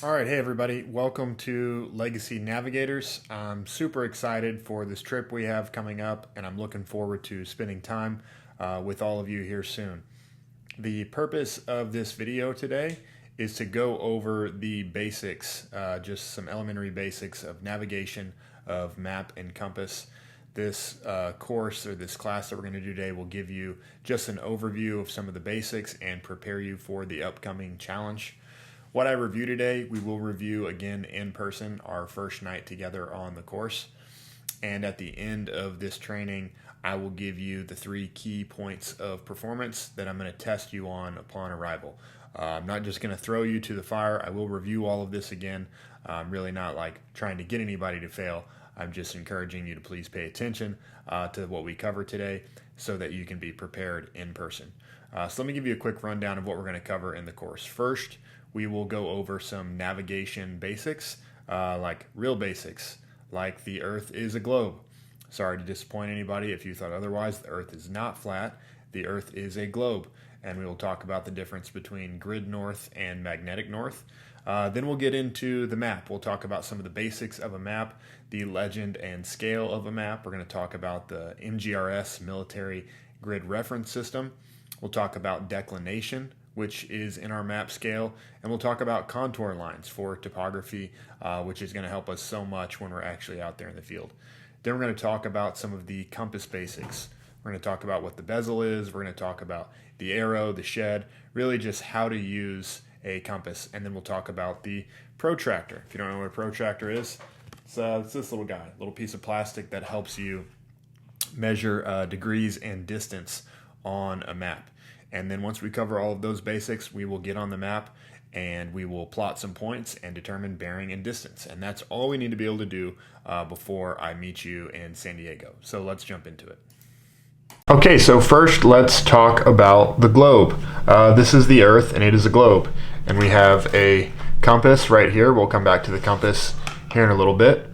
All right, hey everybody, welcome to Legacy Navigators. I'm super excited for this trip we have coming up, and I'm looking forward to spending time with all of you here soon. The purpose of this video today is to go over the basics, just some elementary basics of navigation, of map and compass. This course or this class that we're going to do today will give you just an overview of some of the basics and prepare you for the upcoming challenge. What I review today, we will review again in person our first night together on the course. And at the end of this training, I will give you the 3 key points of performance that I'm going to test you on upon arrival. I'm not just going to throw you to the fire. I will review all of this again. I'm really not like trying to get anybody to fail. I'm just encouraging you to please pay attention to what we cover today so that you can be prepared in person. So let me give you a quick rundown of what we're going to cover in the course. First, we will go over some navigation basics, like real basics, like the Earth is a globe. Sorry to disappoint anybody if you thought otherwise. The Earth is not flat. The Earth is a globe. And we will talk about the difference between grid north and magnetic north. Then we'll get into the map. We'll talk about some of the basics of a map, the legend and scale of a map. We're going to talk about the MGRS, Military Grid Reference System. We'll talk about declination, which is in our map scale, and we'll talk about contour lines for topography, which is going to help us so much when we're actually out there in the field. Then we're going to talk about some of the compass basics. We're going to talk about what the bezel is. We're going to talk about the arrow, the shed, really just how to use a compass. And then we'll talk about the protractor. If you don't know what a protractor is, it's this little guy, little piece of plastic that helps you measure degrees and distance on a map. And then once we cover all of those basics, we will get on the map and we will plot some points and determine bearing and distance. And that's all we need to be able to do before I meet you in San Diego. So let's jump into it. Okay, so first let's talk about the globe. This is the Earth and it is a globe. And we have a compass right here. We'll come back to the compass here in a little bit.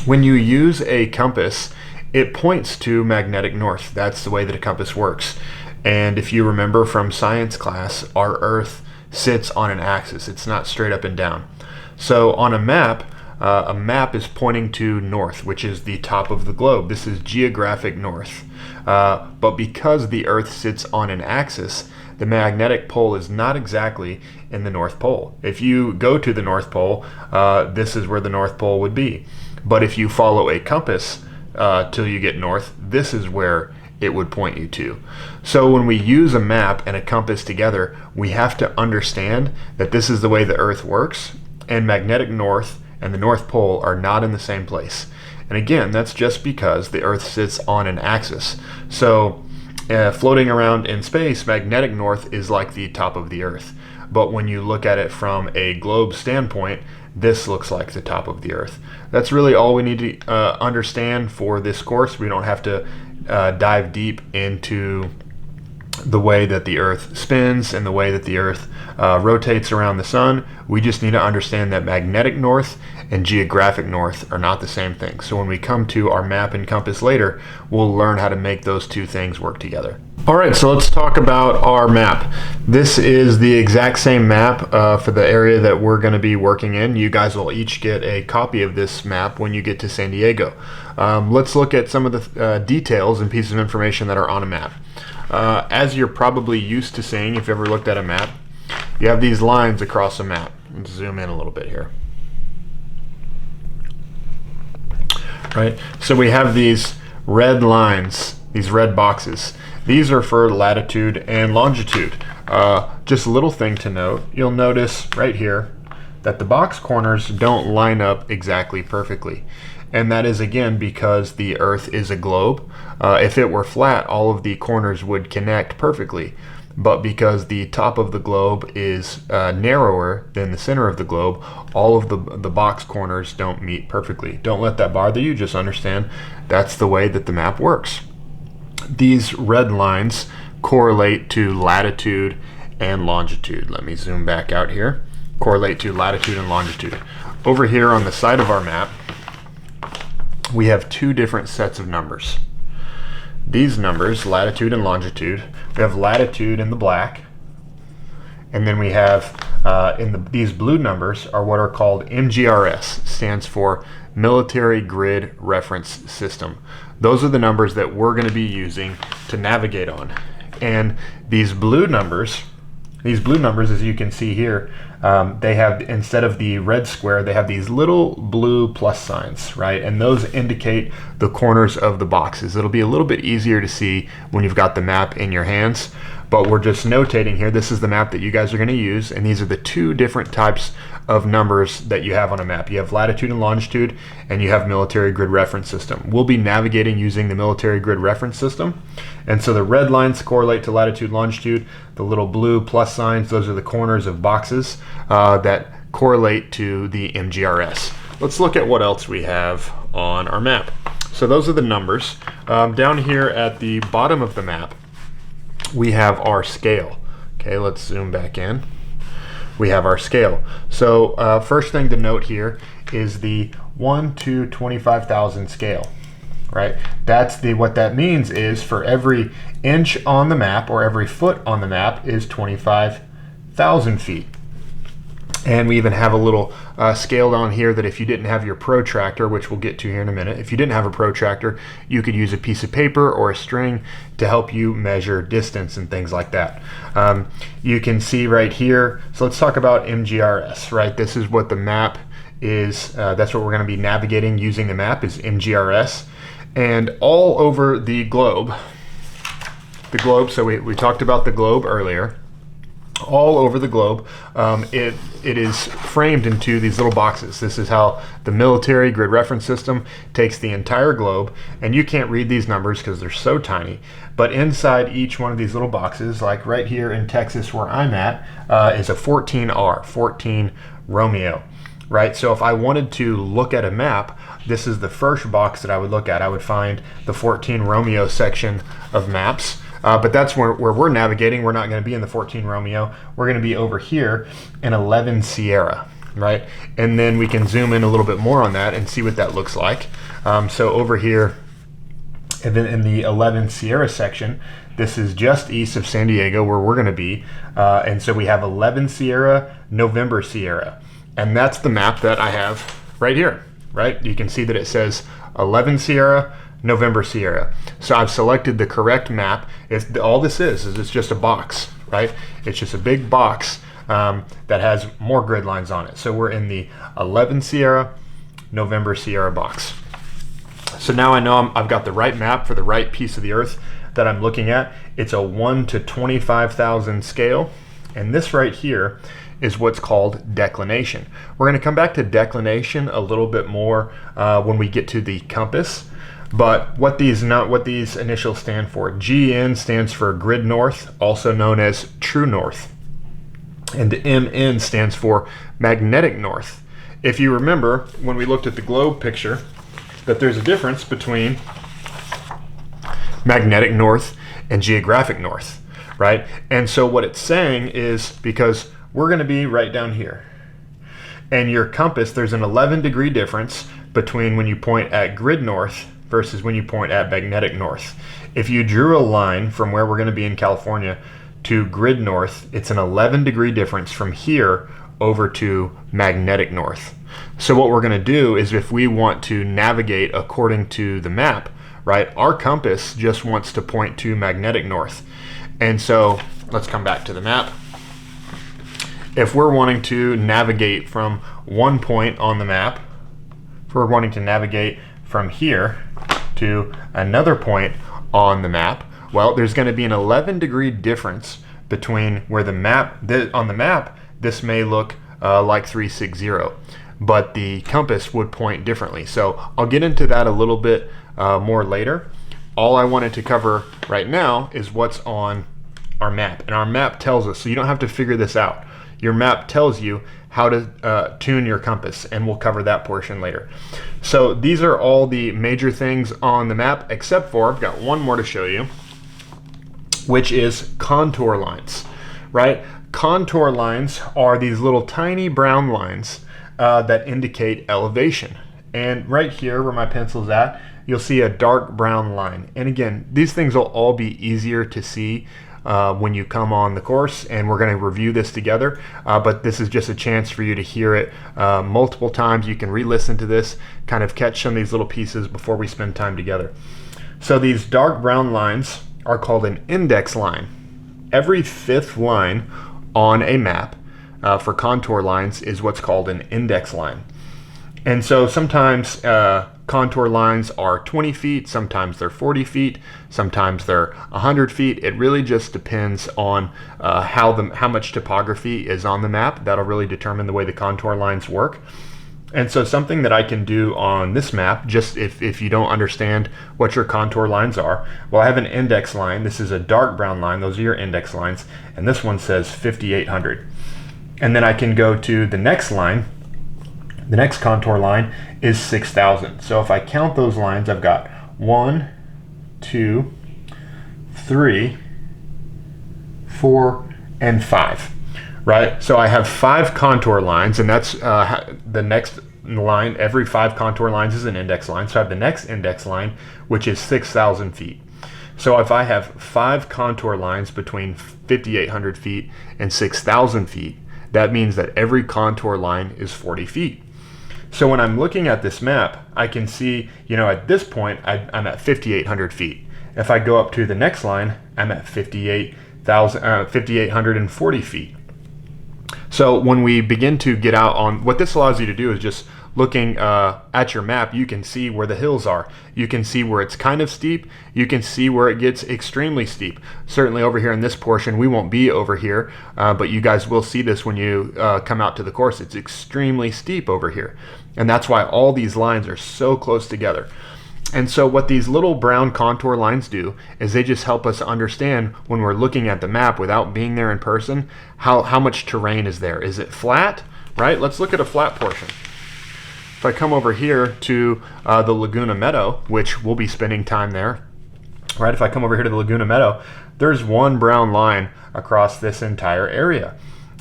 When you use a compass, it points to magnetic north. That's the way that a compass works. And if you remember from science class, our Earth sits on an axis. It's not straight up and down. So on a map is pointing to north, which is the top of the globe. This is geographic north. But because the Earth sits on an axis, the magnetic pole is not exactly in the North Pole. If you go to the North Pole, this is where the North Pole would be. But if you follow a compass till you get north, this is where it would point you to. So when we use a map and a compass together, we have to understand that this is the way the Earth works, and magnetic north and the North Pole are not in the same place. And again, that's just because the Earth sits on an axis. So floating around in space, magnetic north is like the top of the Earth. But when you look at it from a globe standpoint, this looks like the top of the Earth. That's really all we need to understand for this course. We don't have to dive deep into the way that the Earth spins and the way that the Earth rotates around the sun. We just need to understand that magnetic north and geographic north are not the same thing. So when we come to our map and compass later, we'll learn how to make those two things work together. All right, so let's talk about our map. This is the exact same map for the area that we're going to be working in. You guys will each get a copy of this map when you get to San Diego. Let's look at some of the details and pieces of information that are on a map. As you're probably used to seeing if you've ever looked at a map, you have these lines across a map. Let's zoom in a little bit here. Right, so we have these red lines, these red boxes. These are for latitude and longitude. Just a little thing to note, you'll notice right here that the box corners don't line up exactly perfectly. And that is again because the Earth is a globe. If it were flat, all of the corners would connect perfectly. But because the top of the globe is narrower than the center of the globe, all of the box corners don't meet perfectly. Don't let that bother you, just understand that's the way that the map works. These red lines correlate to latitude and longitude. Let me zoom back out here. Correlate to latitude and longitude. Over here on the side of our map, we have two different sets of numbers. These numbers, latitude and longitude, we have latitude in the black, and then we have these blue numbers are what are called MGRS, stands for Military Grid Reference System. Those are the numbers that we're going to be using to navigate on. And these blue numbers, as you can see here, they have, instead of the red square, they have these little blue plus signs, right? And those indicate the corners of the boxes. It'll be a little bit easier to see when you've got the map in your hands, but we're just notating here, this is the map that you guys are going to use, and these are the two different types of numbers that you have on a map. You have latitude and longitude, and you have military grid reference system. We'll be navigating using the military grid reference system, and so the red lines correlate to latitude, longitude. The little blue plus signs, those are the corners of boxes that correlate to the MGRS. Let's look at what else we have on our map. So those are the numbers. Down here at the bottom of the map, we have our scale. Okay, let's zoom back in. We have our scale. So first thing to note here is the 1 to 25,000 scale, right? That's what that means is for every inch on the map or every foot on the map is 25,000 feet. And we even have a little scale on here that if you didn't have your protractor, which we'll get to here in a minute, if you didn't have a protractor, you could use a piece of paper or a string to help you measure distance and things like that. You can see right here, so let's talk about MGRS, right? This is what the map is, that's what we're going to be navigating using the map is MGRS. And all over the globe, so we talked about the globe earlier. All over the globe, it is framed into these little boxes. This is how the military grid reference system takes the entire globe, and you can't read these numbers because they're so tiny, but inside each one of these little boxes, like right here in Texas where I'm at, is a 14R, 14 Romeo, right? So if I wanted to look at a map, this is the first box that I would look at. I would find the 14 Romeo section of maps. But that's where we're navigating. We're not going to be in the 14 Romeo. We're going to be over here in 11 Sierra, right? And then we can zoom in a little bit more on that and see what that looks like. So over here in the 11 Sierra section, this is just east of San Diego where we're going to be. And so we have 11 Sierra, November Sierra. And that's the map that I have right here, right? You can see that it says 11 Sierra, November Sierra. So I've selected the correct map. All this is it's just a box, right? It's just a big box that has more grid lines on it. So we're in the 11 Sierra, November Sierra box. So now I know I've got the right map for the right piece of the earth that I'm looking at. It's a 1 to 25,000 scale. And this right here is what's called declination. We're going to come back to declination a little bit more when we get to the compass. But what these initials stand for, GN stands for grid north, also known as true north. And MN stands for magnetic north. If you remember, when we looked at the globe picture, that there's a difference between magnetic north and geographic north, right? And so what it's saying is, because we're going to be right down here, and your compass, there's an 11-degree difference between when you point at grid north versus when you point at magnetic north. If you drew a line from where we're going to be in California to grid north, it's an 11-degree difference from here over to magnetic north. So what we're going to do is, if we want to navigate according to the map, right, our compass just wants to point to magnetic north. And so let's come back to the map. If we're wanting to navigate from one point on the map, if we're wanting to navigate from here to another point on the map, well, there's going to be an 11-degree difference between where the map, on the map, this may look like 360, but the compass would point differently. So I'll get into that a little bit more later. All I wanted to cover right now is what's on our map. And our map tells us, so you don't have to figure this out. Your map tells you how to tune your compass, and we'll cover that portion later. So these are all the major things on the map, except for, I've got one more to show you, which is contour lines, right? Contour lines are these little tiny brown lines that indicate elevation. And right here where my pencil's at, you'll see a dark brown line. And again, these things will all be easier to see when you come on the course, and we're going to review this together, but this is just a chance for you to hear it multiple times. You can re-listen to this, kind of catch some of these little pieces before we spend time together. So these dark brown lines are called an index line. Every fifth line on a map for contour lines is what's called an index line. And so sometimes contour lines are 20 feet, sometimes they're 40 feet, sometimes they're 100 feet. It really just depends on how much topography is on the map. That'll really determine the way the contour lines work. And so something that I can do on this map, just if you don't understand what your contour lines are, well, I have an index line. This is a dark brown line. Those are your index lines. And this one says 5,800. And then I can go to the next line. The next contour line is 6,000. So if I count those lines, I've got 1, 2, 3, 4, and 5. Right? So I have 5 contour lines, and that's the next line. Every 5 contour lines is an index line. So I have the next index line, which is 6,000 feet. So if I have 5 contour lines between 5,800 feet and 6,000 feet, that means that every contour line is 40 feet. So when I'm looking at this map, I can see, at this point, I'm at 5,800 feet. If I go up to the next line, I'm at 5,840 feet. So when we begin to get out on, what this allows you to do is just looking at your map, you can see where the hills are. You can see where it's kind of steep. You can see where it gets extremely steep. Certainly over here in this portion, we won't be over here, but you guys will see this when you come out to the course. It's extremely steep over here. And that's why all these lines are so close together. And so what these little brown contour lines do is they just help us understand when we're looking at the map without being there in person, how much terrain is there. Is it flat, right? Let's look at a flat portion. If I come over here to the Laguna Meadow, which we'll be spending time there, right? If I come over here to the Laguna Meadow, there's one brown line across this entire area.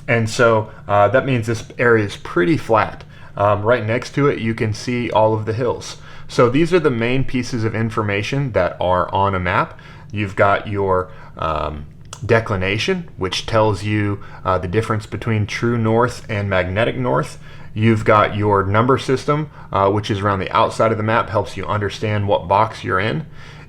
And so that means this area is pretty flat. Right next to it, you can see all of the hills. So these are the main pieces of information that are on a map. You've got your declination, which tells you the difference between true north and magnetic north. You've got your number system, which is around the outside of the map, helps you understand what box you're in.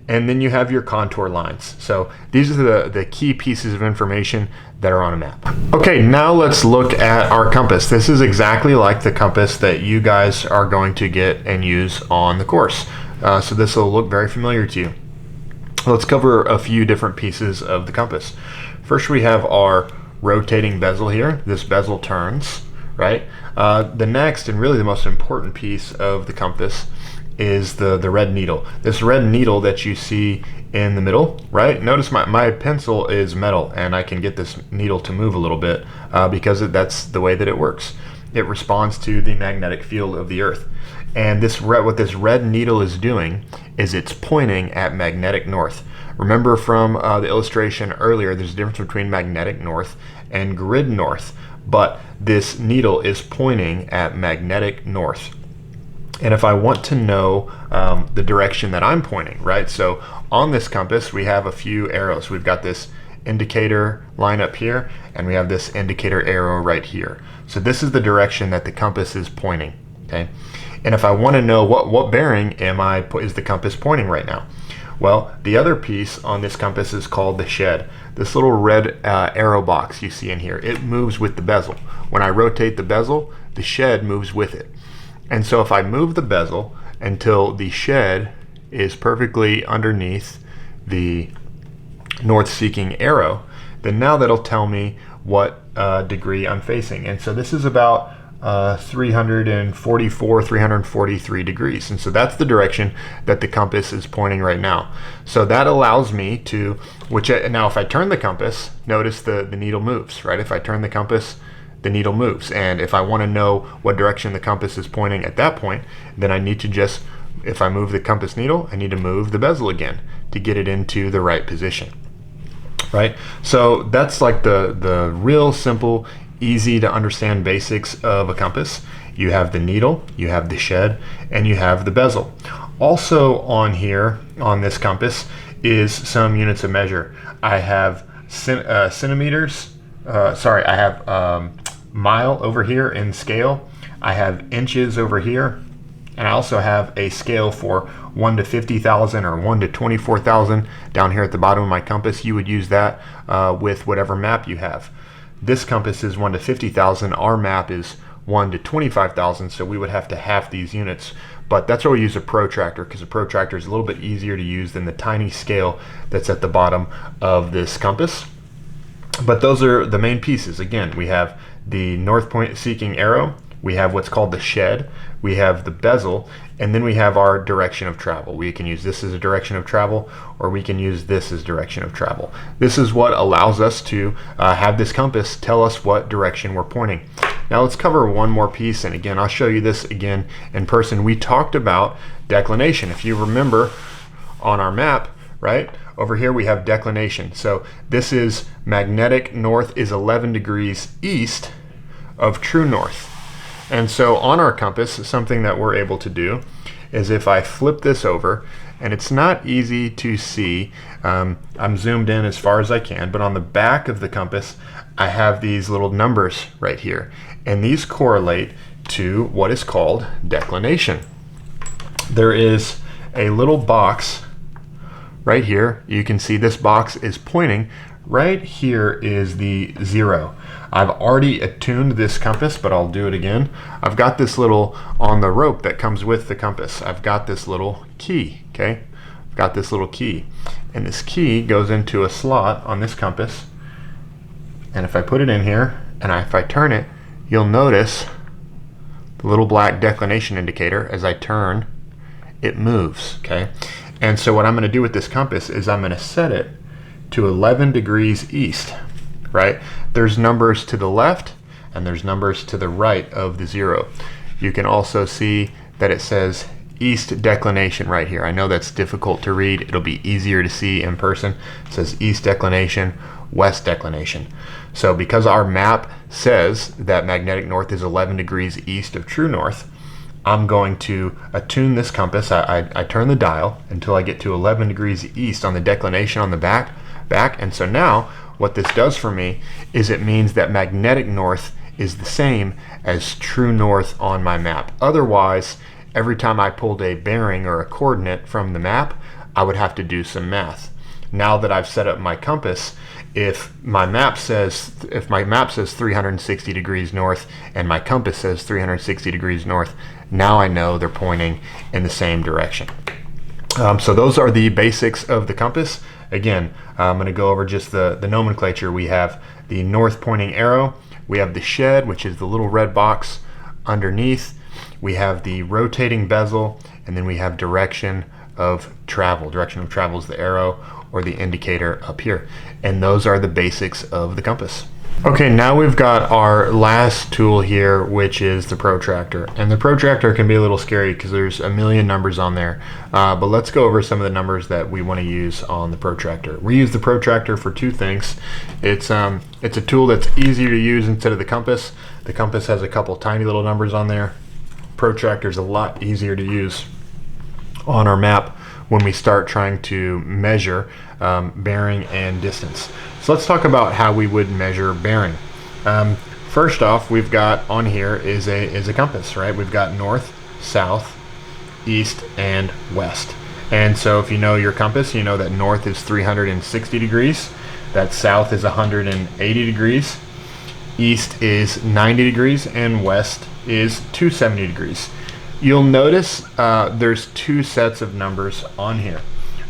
And then you have your contour lines. So these are the key pieces of information that are on a map. Okay, now let's look at our compass. This is exactly like the compass that you guys are going to get and use on the course. So this will look very familiar to you. Let's cover a few different pieces of the compass. First, we have our rotating bezel here. This bezel turns, right? The next, and really the most important piece of the compass, is the red needle. This red needle that you see in the middle, right? Notice my pencil is metal, and I can get this needle to move a little bit because that's the way that it works. It responds to the magnetic field of the Earth. And what this red needle is doing is it's pointing at magnetic north. Remember from the illustration earlier, there's a difference between magnetic north and grid north, but this needle is pointing at magnetic north. And if I want to know the direction that I'm pointing, right? So on this compass, we have a few arrows. We've got this indicator line up here, and we have this indicator arrow right here. So this is the direction that the compass is pointing, okay? And if I want to know what bearing is the compass pointing right now? Well, the other piece on this compass is called the shed. This little red arrow box you see in here, it moves with the bezel. When I rotate the bezel, the shed moves with it. And so if I move the bezel until the shed is perfectly underneath the north-seeking arrow, then now that'll tell me what degree I'm facing. And so this is about 344, 343 degrees. And so that's the direction that the compass is pointing right now. So that allows me to, now if I turn the compass, notice the needle moves, right? If I turn the compass, the needle moves. And if I want to know what direction the compass is pointing at that point, then I need to just, if I move the compass needle, I need to move the bezel again to get it into the right position, right? So that's like the real simple, easy to understand basics of a compass. You have the needle, you have the shed, and you have the bezel. Also on here, on this compass, is some units of measure. I have centimeters. Sorry, I have mile over here in scale. I have inches over here. And I also have a scale for 1 to 50,000 or 1 to 24,000 down here at the bottom of my compass. You would use that with whatever map you have. This compass is 1 to 50,000. Our map is 1 to 25,000, so we would have to half these units. But that's why we use a protractor, because a protractor is a little bit easier to use than the tiny scale that's at the bottom of this compass. But those are the main pieces. Again, we have the north point seeking arrow, we have what's called the shed, we have the bezel, and then we have our direction of travel. We can use this as a direction of travel, or we can use this as direction of travel. This is what allows us to have this compass tell us what direction we're pointing. Now let's cover one more piece, and again, I'll show you this again in person. We talked about declination. If you remember on our map, right, over here we have declination. So this is magnetic north is 11 degrees east of true north. And so on our compass, something that we're able to do is if I flip this over, and it's not easy to see, I'm zoomed in as far as I can, but on the back of the compass, I have these little numbers right here. And these correlate to what is called declination. There is a little box right here. You can see this box is pointing. Right here is the 0. I've already attuned this compass, but I'll do it again. I've got this little, on the rope that comes with the compass, I've got this little key, okay? I've got this little key. And this key goes into a slot on this compass. And if I put it in here, and if I turn it, you'll notice the little black declination indicator. As I turn, it moves, okay? And so what I'm gonna do with this compass is I'm gonna set it to 11 degrees east, right? There's numbers to the left and there's numbers to the right of the 0. You can also see that it says east declination right here. I know that's difficult to read. It'll be easier to see in person. It says east declination, west declination. So because our map says that magnetic north is 11 degrees east of true north, I'm going to attune this compass. I turn the dial until I get to 11 degrees east on the declination on the back. And so now what this does for me is it means that magnetic north is the same as true north on my map. Otherwise, every time I pulled a bearing or a coordinate from the map, I would have to do some math. Now that I've set up my compass, if my map says 360 degrees north and my compass says 360 degrees north, now I know they're pointing in the same direction. So those are the basics of the compass. Again, I'm going to go over just the nomenclature. We have the north pointing arrow, we have the shed, which is the little red box underneath, we have the rotating bezel, and then we have direction of travel. Direction of travel is the arrow or the indicator up here. And those are the basics of the compass. Okay, now we've got our last tool here, which is the protractor. And the protractor can be a little scary because there's a million numbers on there. But let's go over some of the numbers that we want to use on the protractor. We use the protractor for two things. It's a tool that's easier to use instead of the compass. The compass has a couple tiny little numbers on there. Protractor is a lot easier to use on our map when we start trying to measure bearing and distance. So let's talk about how we would measure bearing. First off, we've got on here is a compass, right? We've got north, south, east, and west. And so if you know your compass, you know that north is 360 degrees, that south is 180 degrees, east is 90 degrees, and west is 270 degrees. You'll notice there's two sets of numbers on here,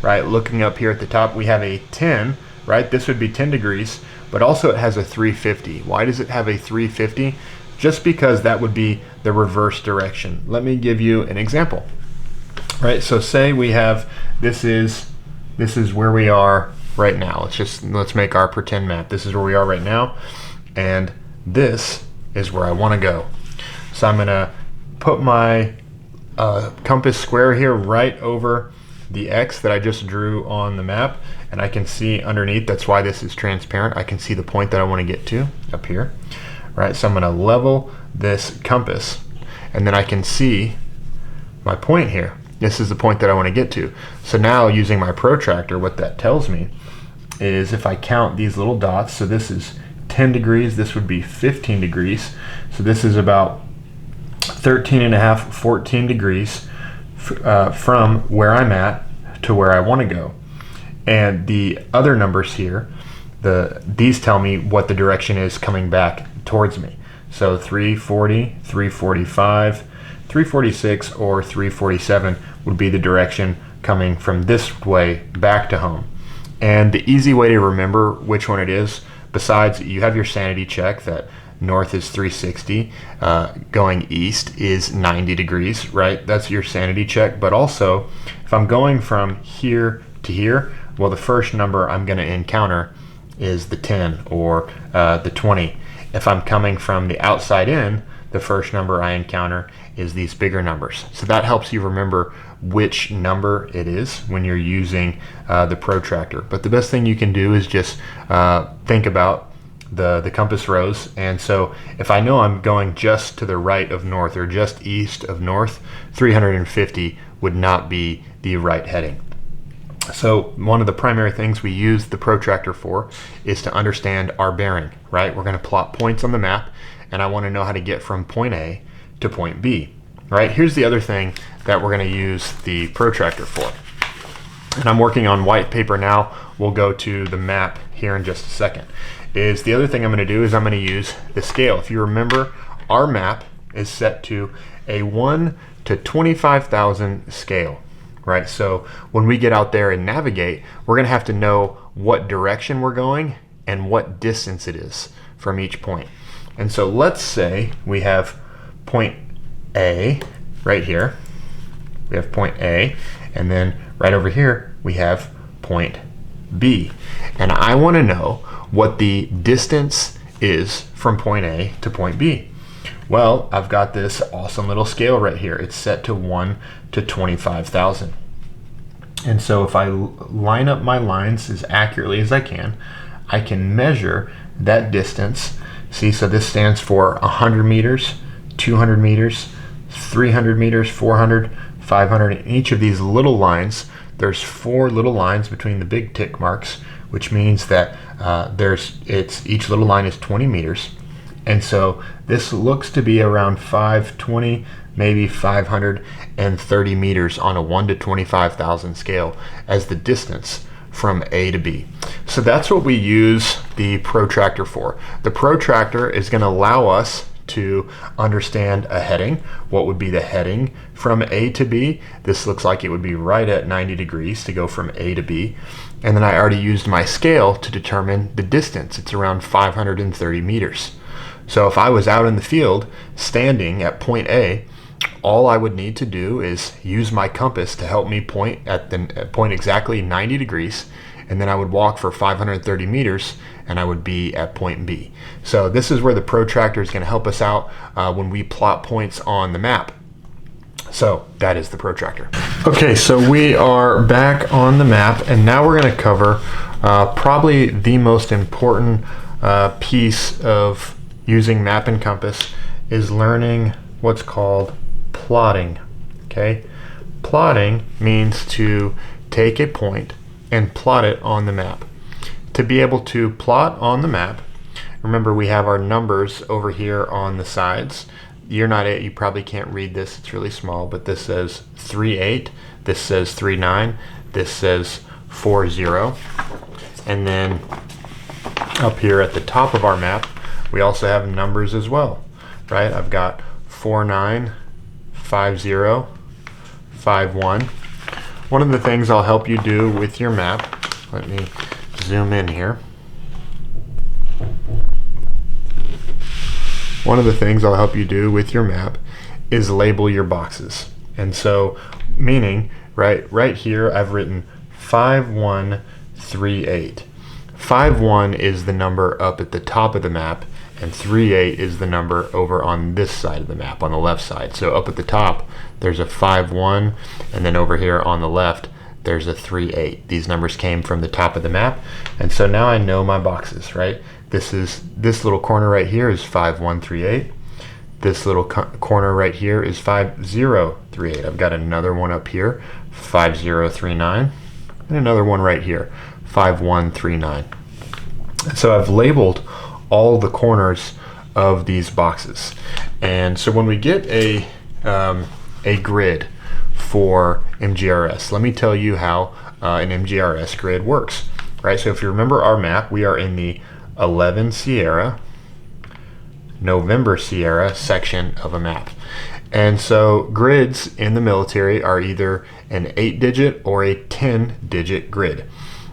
right? Looking up here at the top, we have a 10, right? This would be 10 degrees, but also it has a 350. Why does it have a 350? Just because that would be the reverse direction. Let me give you an example, right? So say we have, this is where we are right now. Let's make our pretend map. This is where we are right now, and this is where I want to go. So I'm gonna put my compass square here right over the X that I just drew on the map, and I can see underneath, that's why this is transparent, I can see the point that I want to get to up here. Right, so I'm going to level this compass, and then I can see my point here. This is the point that I want to get to. So now using my protractor, what that tells me is if I count these little dots, so this is 10 degrees, this would be 15 degrees. So this is about 13 and a half, 14 degrees from where I'm at to where I want to go. And the other numbers here, these tell me what the direction is coming back towards me. So 340, 345, 346, or 347 would be the direction coming from this way back to home. And the easy way to remember which one it is, besides you have your sanity check that north is 360, going east is 90 degrees, right? That's your sanity check. But also, if I'm going from here to here, well, the first number I'm going to encounter is the 10 or the 20. If I'm coming from the outside in, the first number I encounter is these bigger numbers. So that helps you remember which number it is when you're using the protractor. But the best thing you can do is just think about the compass rose. And so if I know I'm going just to the right of north or just east of north, 350 would not be the right heading. So one of the primary things we use the protractor for is to understand our bearing, right? We're going to plot points on the map, and I want to know how to get from point A to point B, right? Here's the other thing that we're going to use the protractor for. And I'm working on white paper now. We'll go to the map here in just a second. The other thing I'm going to do is I'm going to use the scale. If you remember, our map is set to a 1 to 25,000 scale. Right, so when we get out there and navigate, we're going to have to know what direction we're going and what distance it is from each point. And so let's say we have point A right here. We have point A, and then right over here we have point B. And I want to know what the distance is from point A to point B. Well, I've got this awesome little scale right here. It's set to 1 to 25,000. And so if I line up my lines as accurately as I can measure that distance. See, so this stands for 100 meters, 200 meters, 300 meters, 400, 500. In each of these little lines, there's 4 little lines between the big tick marks, which means that each little line is 20 meters. And so this looks to be around 520, maybe 530 meters on a 1 to 25,000 scale as the distance from A to B. So that's what we use the protractor for. The protractor is going to allow us to understand a heading. What would be the heading from A to B? This looks like it would be right at 90 degrees to go from A to B. And then I already used my scale to determine the distance. It's around 530 meters. So if I was out in the field standing at point A, all I would need to do is use my compass to help me point at point exactly 90 degrees, and then I would walk for 530 meters and I would be at point B. So this is where the protractor is going to help us out when we plot points on the map. So that is the protractor. Okay, so we are back on the map, and now we're going to cover probably the most important piece of using map and compass is learning what's called plotting. Okay, plotting means to take a point and plot it on the map. To be able to plot on the map, remember we have our numbers over here on the sides. You probably can't read this, it's really small, but this says 38, this says 39, this says 40. And then up here at the top of our map, we also have numbers as well, right? I've got 49, 50, 51. One of the things I'll help you do with your map, let me zoom in here. One of the things I'll help you do with your map is label your boxes. And so, meaning, right here I've written 5138. 51 is the number up at the top of the map, and 38 is the number over on this side of the map, on the left side. So up at the top, there's a 51, and then over here on the left, there's a 38. These numbers came from the top of the map, and so now I know my boxes, right? This little corner right here is 5138. This little corner right here is 5038. I've got another one up here, 5039, and another one right here, 5139. So I've labeled all the corners of these boxes. And so when we get a grid for MGRS, let me tell you how an MGRS grid works. Right, so if you remember our map, we are in the 11 Sierra, November Sierra section of a map. And so grids in the military are either an 8-digit or a 10-digit grid.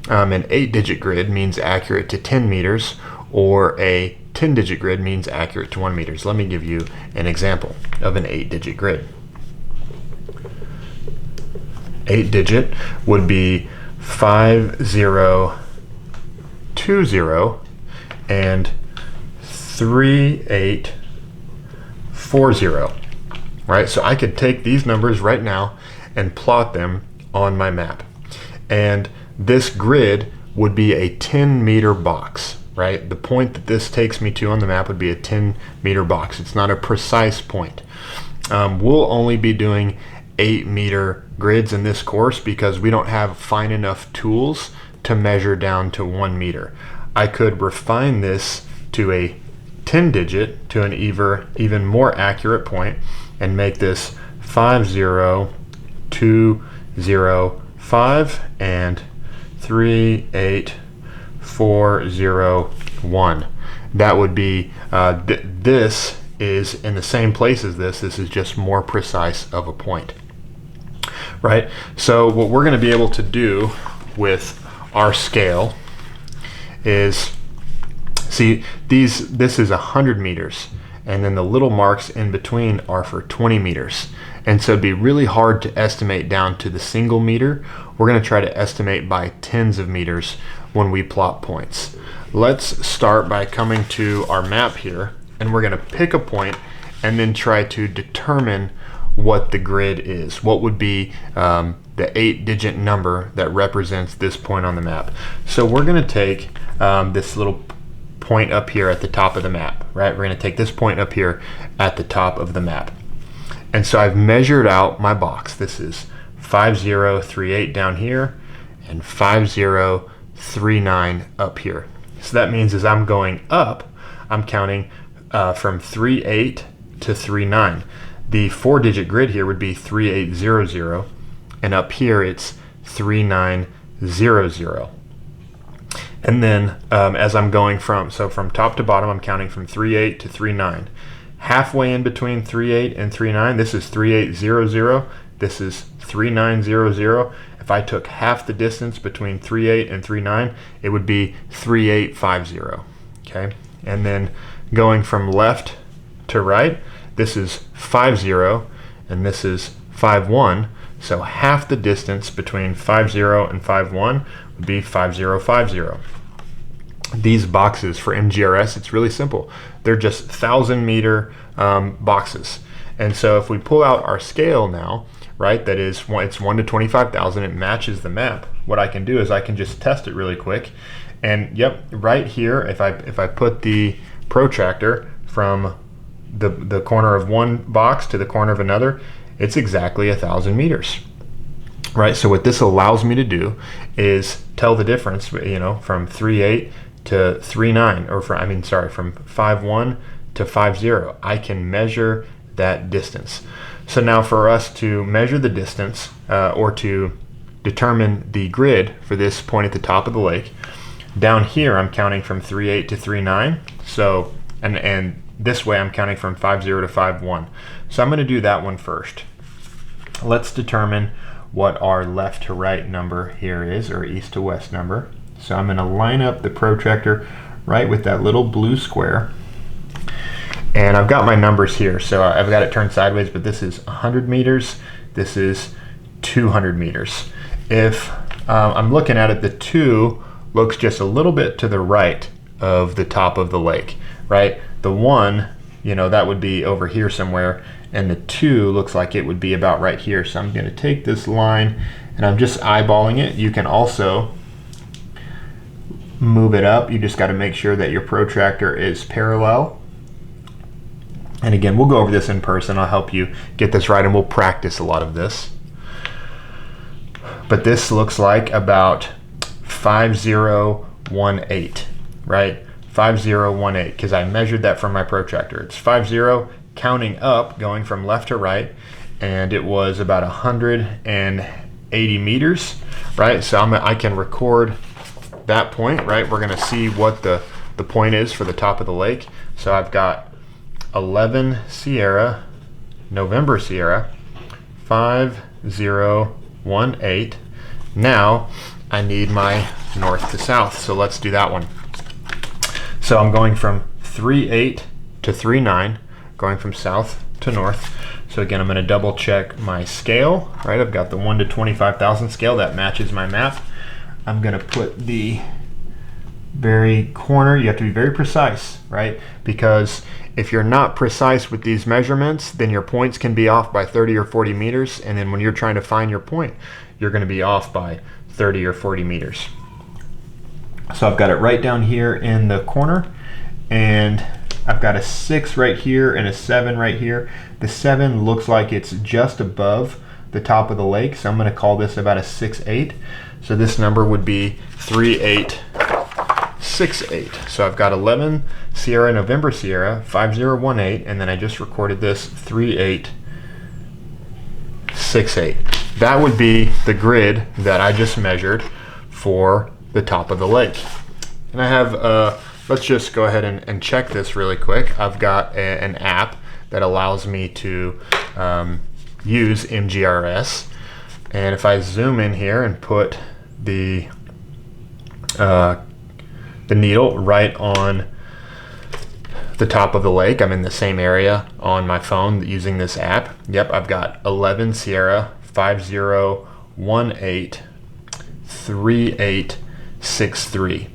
An 8-digit grid means accurate to 10 meters, or a 10-digit grid means accurate to 1 meter. Let me give you an example of an 8-digit grid. 8-digit would be 5020 and 3840. Right, so I could take these numbers right now and plot them on my map. And this grid would be a 10-meter box, right? The point that this takes me to on the map would be a 10-meter box. It's not a precise point. We'll only be doing 8-meter grids in this course because we don't have fine enough tools to measure down to 1 meter. I could refine this to a 10-digit, to an even more accurate point, and make this 50205 and 38401. That would be, this is in the same place as this. This is just more precise of a point. Right? So what we're going to be able to do with our scale is, see, this is 100 meters, and then the little marks in between are for 20 meters. And so it'd be really hard to estimate down to the single meter. We're going to try to estimate by tens of meters when we plot points. Let's start by coming to our map here, and we're going to pick a point and then try to determine what the grid is. What would be the 8-digit number that represents this point on the map. So we're going to take this little point up here at the top of the map, right? We're going to take this point up here at the top of the map. And so I've measured out my box. This is 5038 down here and 5039 up here. So that means as I'm going up, I'm counting from 38 to 39. The 4-digit grid here would be 3800, and up here it's 3900. And then as I'm going from top to bottom, I'm counting from 38 to 39. Halfway in between 38 and 39, this is 3800, this is 3900. If I took half the distance between 38 and 39, it would be 3850. Okay, and then going from left to right, this is 50 and this is 51. So half the distance between 50 and 51 would be 5050. These boxes for MGRS, it's really simple. They're just 1,000-meter boxes. And so if we pull out our scale now, right, that is, it's 1 to 25,000, it matches the map. What I can do is I can just test it really quick. And yep, right here, if I put the protractor from the corner of one box to the corner of another, it's exactly 1,000 meters. Right, so what this allows me to do is tell the difference, you know, from 38 to 39, or from 51 to 50. I can measure that distance. So now for us to measure the distance or to determine the grid for this point at the top of the lake, down here I'm counting from 38 to 39. So and this way I'm counting from 50 to 51. So I'm going to do that one first. Let's determine what our left to right number here is, or east to west number. So I'm going to line up the protractor right with that little blue square. And I've got my numbers here, so I've got it turned sideways, but this is 100 meters, this is 200 meters. If I'm looking at it, the 2 looks just a little bit to the right of the top of the lake, right? The 1, you know, that would be over here somewhere, and the 2 looks like it would be about right here. So I'm going to take this line and I'm just eyeballing it. You can also move it up. You just got to make sure that your protractor is parallel. And again, we'll go over this in person. I'll help you get this right, and we'll practice a lot of this. But this looks like about 5018, right? 5018, because I measured that from my protractor. It's 50 counting up, going from left to right, and it was about 180 meters, right? So I can record that point, right? We're gonna see what the point is for the top of the lake. So I've got 11 Sierra, November Sierra, 5018. Now I need my north to south, so let's do that one. So I'm going from 38 to 39, going from south to north. So again, I'm going to double check my scale, right? I've got the 1 to 25,000 scale that matches my map. I'm going to put the very corner. You have to be very precise, right? Because if you're not precise with these measurements, then your points can be off by 30 or 40 meters. And then when you're trying to find your point, you're going to be off by 30 or 40 meters. So I've got it right down here in the corner, and I've got a 6 right here and a 7 right here. The 7 looks like it's just above the top of the lake, so I'm going to call this about a 6-8. So this number would be 3868. So I've got 11 Sierra, November Sierra, 5018, and then I just recorded this 3868. That would be the grid that I just measured for the top of the lake. And I have, let's just go ahead and check this really quick. I've got an app that allows me to use MGRS. And if I zoom in here and put the needle right on the top of the lake, I'm in the same area on my phone using this app. Yep, I've got 11 Sierra, 5018, 3863.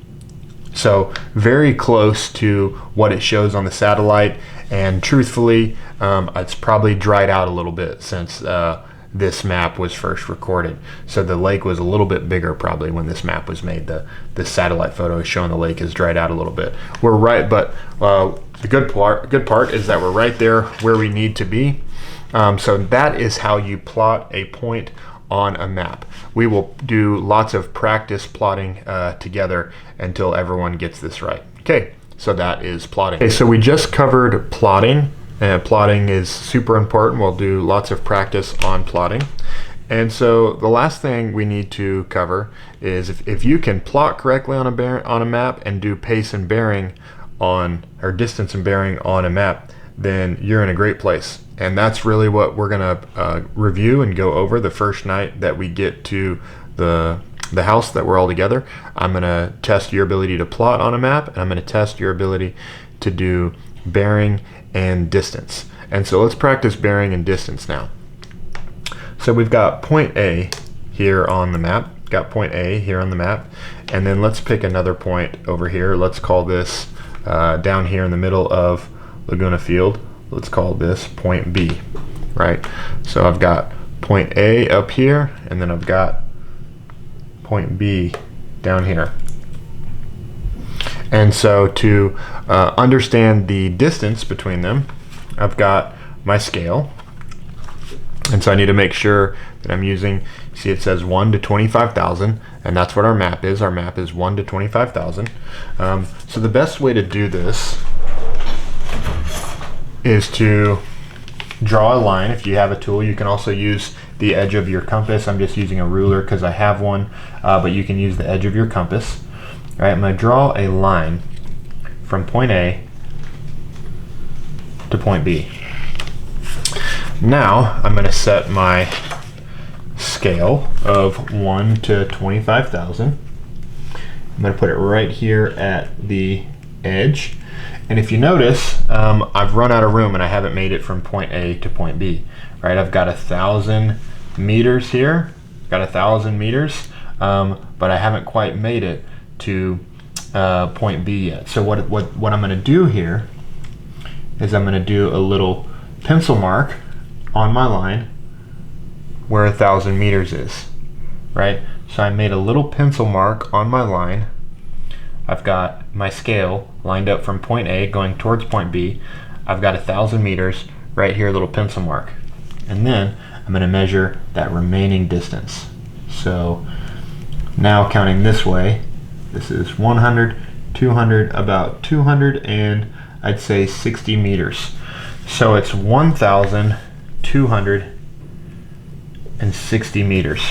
So very close to what it shows on the satellite, and truthfully, it's probably dried out a little bit since this map was first recorded. So the lake was a little bit bigger probably when this map was made. The satellite photo is showing the lake has dried out a little bit. We're right, but the good part is that we're right there where we need to be. So that is how you plot a point on a map. We will do lots of practice plotting together until everyone gets this right. Okay, so that is plotting. Okay, so we just covered plotting. Plotting is super important. We'll do lots of practice on plotting. And so the last thing we need to cover is if you can plot correctly on a map and do pace and bearing on, or distance and bearing on a map, then you're in a great place. And that's really what we're gonna review and go over the first night that we get to the house that we're all together. I'm gonna test your ability to plot on a map, and I'm gonna test your ability to do bearing and distance. And so let's practice bearing and distance now. So we've got point A here on the map, and then let's pick another point over here. Let's call this down here in the middle of Laguna Field. Let's call this point B, right? So I've got point A up here, and then I've got point B down here. And so to understand the distance between them, I've got my scale. And so I need to make sure that I'm using, see it says 1 to 25,000, and that's what our map is. Our map is 1 to 25,000. So the best way to do this is to draw a line. If you have a tool, you can also use the edge of your compass. I'm just using a ruler because I have one, but you can use the edge of your compass. All right, I'm going to draw a line from point A to point B. Now I'm going to set my scale of 1 to 25,000. I'm going to put it right here at the edge. And if you notice, I've run out of room and I haven't made it from point A to point B. Right, I've got 1,000 meters here, but I haven't quite made it to point B yet. So what I'm going to do here is I'm going to do a little pencil mark on my line where 1,000 meters is, right? So I made a little pencil mark on my line. I've got my scale lined up from point A going towards point B. I've got 1,000 meters right here, a little pencil mark. And then I'm going to measure that remaining distance. So Now counting this way, this is 100, 200, about 200, and I'd say 60 meters. So it's 1,260 meters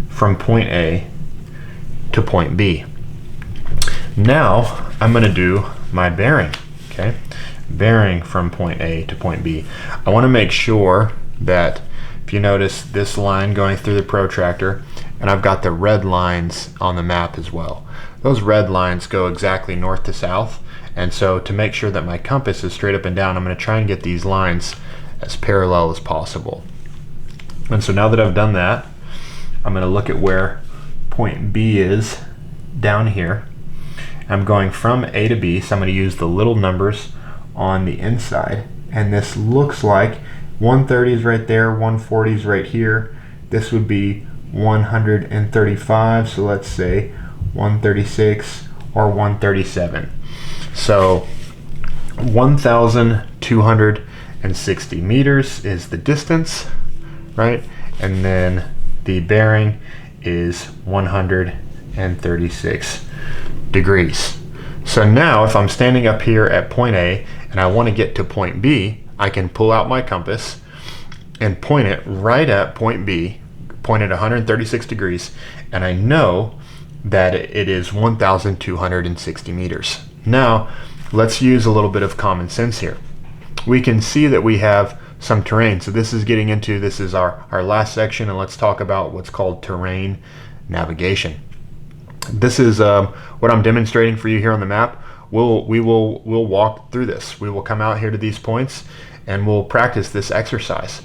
from point A to point B. Now I'm going to do my bearing, okay? Bearing from point A to point B. I want to make sure that, if you notice this line going through the protractor, and I've got the red lines on the map as well. Those red lines go exactly north to south, and so to make sure that my compass is straight up and down, I'm going to try and get these lines as parallel as possible. And so now that I've done that, I'm going to look at where point B is down here. I'm going from A to B, so I'm going to use the little numbers on the inside, and this looks like 130 is right there, 140 is right here. This would be 135, so let's say 136 or 137. So 1,260 meters is the distance, right? And then the bearing is 136 degrees. So now if I'm standing up here at point A and I want to get to point B, I can pull out my compass and point it right at point B, point at 136 degrees, and I know that it is 1,260 meters. Now let's use a little bit of common sense here. We can see that we have some terrain. So this is getting into, this is our last section, and let's talk about what's called terrain navigation. This is what I'm demonstrating for you here on the map. We'll walk through this. We will come out here to these points and we'll practice this exercise.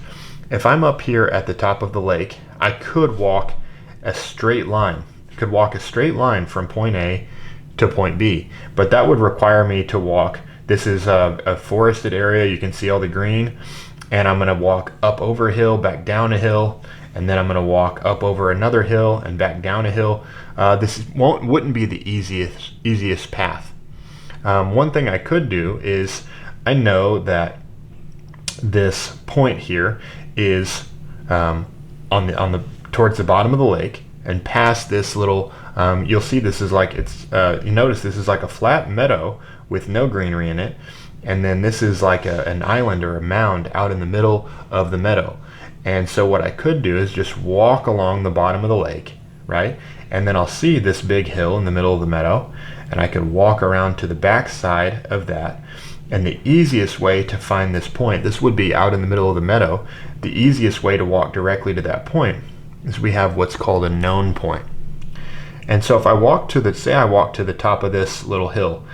If I'm up here at the top of the lake, I could walk a straight line. Could walk a straight line from point A to point B, but that would require me to walk. This is a forested area. You can see all the green, and I'm going to walk up over a hill, back down a hill, and then I'm going to walk up over another hill and back down a hill. This wouldn't be the easiest path. One thing I could do is, I know that this point here is on the towards the bottom of the lake, and past this little, you'll see this is like, it's you notice this is like a flat meadow with no greenery in it, and then this is like an island or a mound out in the middle of the meadow. And so what I could do is just walk along the bottom of the lake, right? And then I'll see this big hill in the middle of the meadow, and I can walk around to the back side of that. And the easiest way to find this point, this would be out in the middle of the meadow, the easiest way to walk directly to that point is we have what's called a known point. And so if I walk to the, say I walk to the top of this little hill,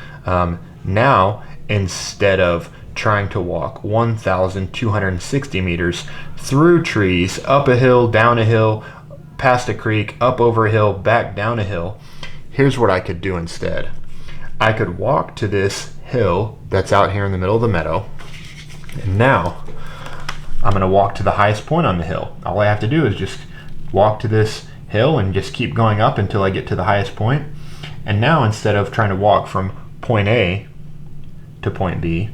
now instead of trying to walk 1,260 meters through trees, up a hill, down a hill, past a creek, up over a hill, back down a hill, here's what I could do instead. I could walk to this hill that's out here in the middle of the meadow, and now I'm going to walk to the highest point on the hill. All I have to do is just walk to this hill and just keep going up until I get to the highest point. And now instead of trying to walk from point A to point B,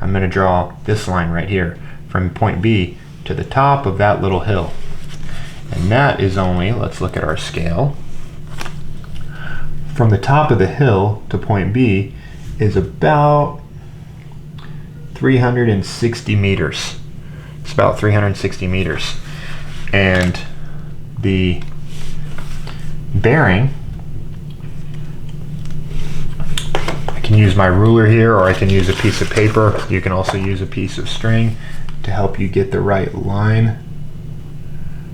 I'm going to draw this line right here from point B to the top of that little hill. And that is only, let's look at our scale, from the top of the hill to point B is about 360 meters. It's about 360 meters. And the bearing, I can use my ruler here, or I can use a piece of paper. You can also use a piece of string to help you get the right line.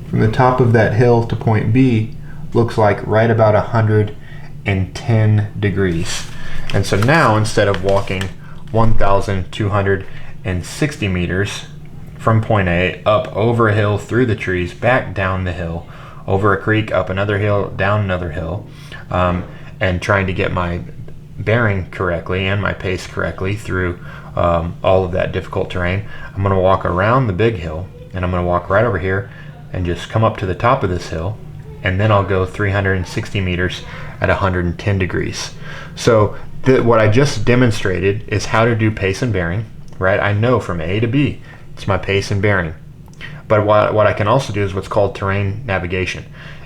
From the top of that hill to point B looks like right about 110 degrees. And so now instead of walking 1,260 meters from point A up over a hill, through the trees, back down the hill, over a creek, up another hill, down another hill, and trying to get my bearing correctly and my pace correctly through all of that difficult terrain, I'm going to walk around the big hill, and I'm going to walk right over here and just come up to the top of this hill, and then I'll go 360 meters at 110 degrees. So what I just demonstrated is how to do pace and bearing, right? I know from A to B, it's my pace and bearing. But what I can also do is what's called terrain navigation.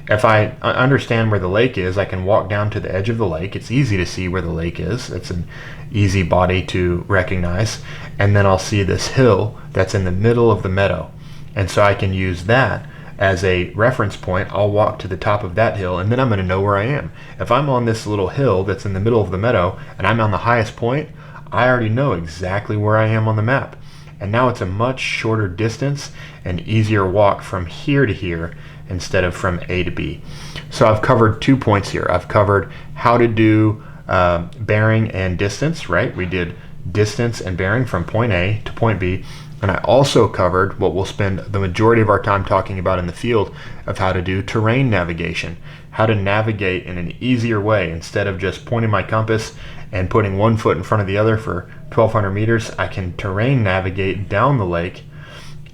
If I understand where the lake is, I can walk down to the edge of the lake. It's easy to see where the lake is. It's an easy body to recognize. And then I'll see this hill that's in the middle of the meadow. And so I can use that as a reference point. I'll walk to the top of that hill, and then I'm going to know where I am. If I'm on this little hill that's in the middle of the meadow and I'm on the highest point, I already know exactly where I am on the map. And now it's a much shorter distance and easier walk from here to here instead of from A to B. So I've covered 2 points here. I've covered how to do bearing and distance, right? We did distance and bearing from point A to point B. And I also covered what we'll spend the majority of our time talking about in the field of how to do terrain navigation, how to navigate in an easier way. Instead of just pointing my compass and putting one foot in front of the other for 1,200 meters, I can terrain navigate down the lake,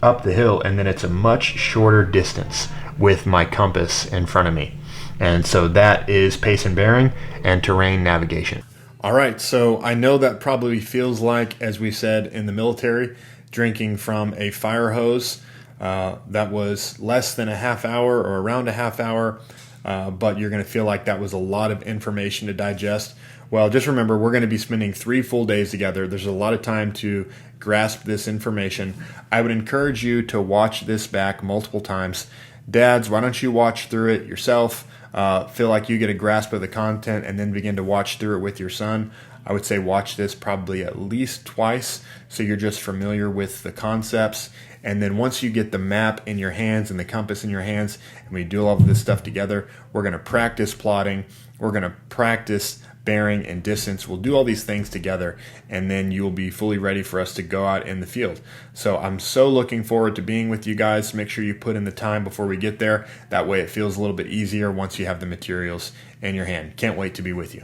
up the hill, and then it's a much shorter distance with my compass in front of me. And so that is pace and bearing and terrain navigation. All right, so I know that probably feels like, as we said in the military, drinking from a fire hose. That was less than a half hour or around a half hour, but you're going to feel like that was a lot of information to digest. Well, just remember, we're going to be spending 3 full days together. There's a lot of time to grasp this information. I would encourage you to watch this back multiple times. Dads, why don't you watch through it yourself? Feel like you get a grasp of the content and then begin to watch through it with your son. I would say watch this probably at least twice so you're just familiar with the concepts. And then once you get the map in your hands and the compass in your hands, and we do all of this stuff together, we're going to practice plotting. We're going to practice bearing and distance. We'll do all these things together, and then you'll be fully ready for us to go out in the field. So I'm so looking forward to being with you guys. Make sure you put in the time before we get there. That way it feels a little bit easier once you have the materials in your hand. Can't wait to be with you.